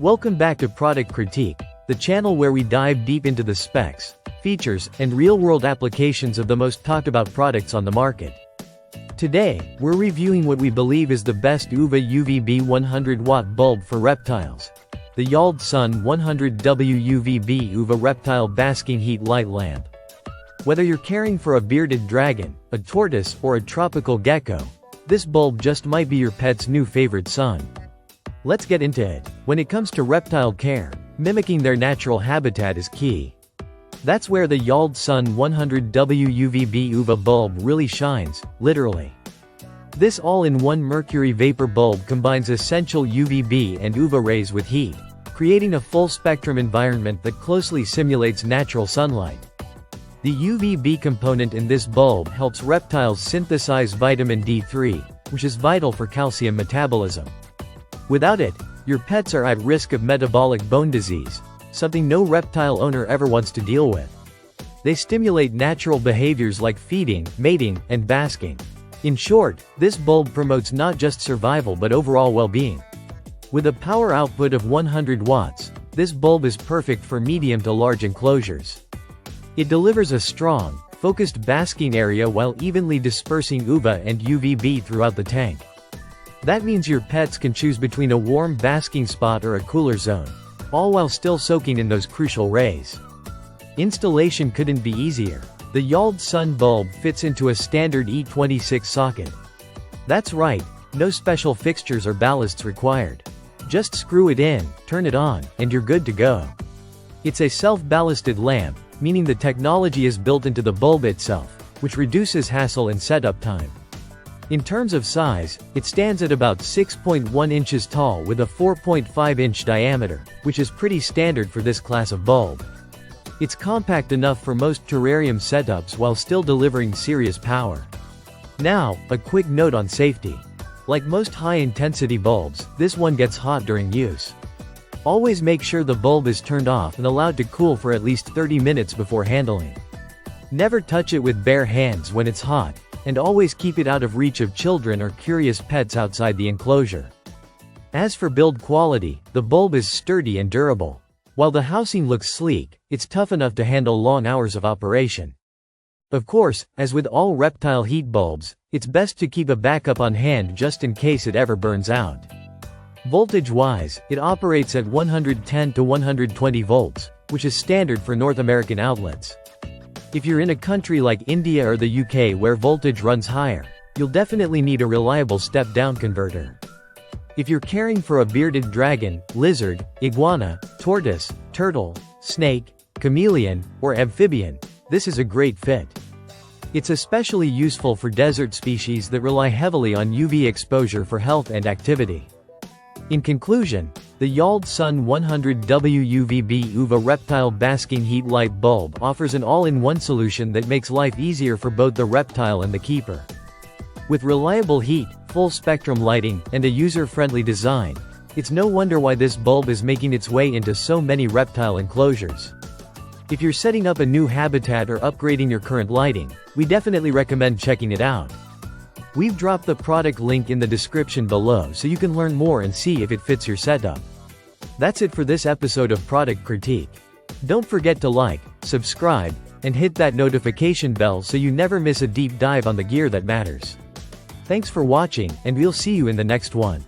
Welcome back to Product Critique, the channel where we dive deep into the specs, features, and real-world applications of the most talked-about products on the market. Today, we're reviewing what we believe is the best UVA UVB 100W bulb for reptiles. The YauldSun 100W UVB UVA Reptile Basking Heat Light Lamp. Whether you're caring for a bearded dragon, a tortoise, or a tropical gecko, this bulb just might be your pet's new favorite sun. Let's get into it. When it comes to reptile care, mimicking their natural habitat is key. That's where the YauldSun 100W UVB UVA bulb really shines, literally. This all-in-one mercury vapor bulb combines essential UVB and UVA rays with heat, creating a full-spectrum environment that closely simulates natural sunlight. The UVB component in this bulb helps reptiles synthesize vitamin D3, which is vital for calcium metabolism. Without it, your pets are at risk of metabolic bone disease, something no reptile owner ever wants to deal with. They stimulate natural behaviors like feeding, mating, and basking. In short, this bulb promotes not just survival but overall well-being. With a power output of 100 watts, this bulb is perfect for medium to large enclosures. It delivers a strong, focused basking area while evenly dispersing UVA and UVB throughout the tank. That means your pets can choose between a warm basking spot or a cooler zone, all while still soaking in those crucial rays. Installation couldn't be easier. The YauldSun bulb fits into a standard E26 socket. That's right, no special fixtures or ballasts required. Just screw it in, turn it on, and you're good to go. It's a self-ballasted lamp, meaning the technology is built into the bulb itself, which reduces hassle and setup time. In terms of size, it stands at about 6.1 inches tall with a 4.5-inch diameter, which is pretty standard for this class of bulb. It's compact enough for most terrarium setups while still delivering serious power. Now, a quick note on safety. Like most high-intensity bulbs, this one gets hot during use. Always make sure the bulb is turned off and allowed to cool for at least 30 minutes before handling. Never touch it with bare hands when it's hot, and always keep it out of reach of children or curious pets outside the enclosure. As for build quality, the bulb is sturdy and durable. While the housing looks sleek, it's tough enough to handle long hours of operation. Of course, as with all reptile heat bulbs, it's best to keep a backup on hand just in case it ever burns out. Voltage-wise, it operates at 110 to 120 volts, which is standard for North American outlets. If you're in a country like India or the UK where voltage runs higher, you'll definitely need a reliable step-down converter. If you're caring for a bearded dragon, lizard, iguana, tortoise, turtle, snake, chameleon, or amphibian, this is a great fit. It's especially useful for desert species that rely heavily on UV exposure for health and activity. In conclusion, the YauldSun 100W UVB UVA Reptile Basking Heat Light Bulb offers an all-in-one solution that makes life easier for both the reptile and the keeper. With reliable heat, full-spectrum lighting, and a user-friendly design, it's no wonder why this bulb is making its way into so many reptile enclosures. If you're setting up a new habitat or upgrading your current lighting, we definitely recommend checking it out. We've dropped the product link in the description below so you can learn more and see if it fits your setup. That's it for this episode of Product Critique. Don't forget to like, subscribe, and hit that notification bell so you never miss a deep dive on the gear that matters. Thanks for watching, and we'll see you in the next one.